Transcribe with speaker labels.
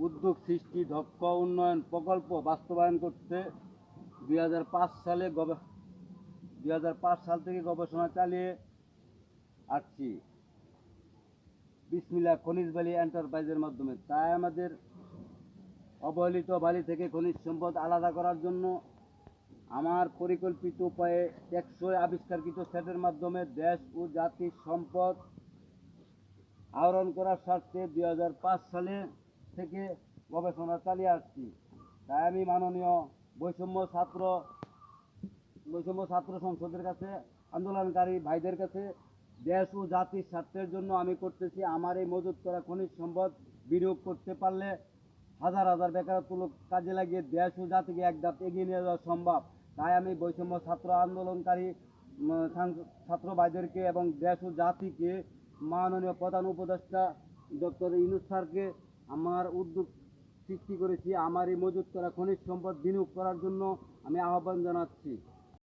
Speaker 1: উদ্যোগ সৃষ্টি দক্ষ উন্নয়ন প্রকল্প বাস্তবায়ন করতে 2005 সালে 2005 সাল থেকে গবেষণা চালিয়ে আসছি বিসমিল্লাহ খনিজ বালি এন্টারপ্রাইজের মাধ্যমে। তাই আমাদের অবহেলিত বালি থেকে খনিজ সম্পদ আলাদা করার জন্য আমার পরিকল্পিত উপায়ে টেকসই আবিষ্কারকৃত সেটের মাধ্যমে দেশ ও জাতির সম্পদ আহরণ করার স্বার্থে 2005 সালে থেকে গবেষণা চালিয়ে আসছি। তাই আমি মাননীয় বৈষম্য ছাত্র সংসদের কাছে, আন্দোলনকারী ভাইদের কাছে দেশ ও জাতির স্বার্থের জন্য আমি করতেছি আমার এই মজুত করা খনিজ সম্পদ বিনিয়োগ করতে পারলে হাজার হাজার বেকারত্ব লোক কাজে লাগিয়ে দেশ ও জাতিকে এক ধাপ এগিয়ে নিয়ে যাওয়া সম্ভব। তাই আমি বৈষম্য ছাত্র আন্দোলনকারী ছাত্র ভাইদেরকে এবং দেশ ও জাতিকে মাননীয় প্রধান উপদেষ্টা ডক্টর ইউনূস স্যারকে আমার উদ্যোগ সৃষ্টি করেছি আমার এই মজুত করা খনিজ সম্পদ বিনিয়োগ করার জন্য আমি আহ্বান জানাচ্ছি।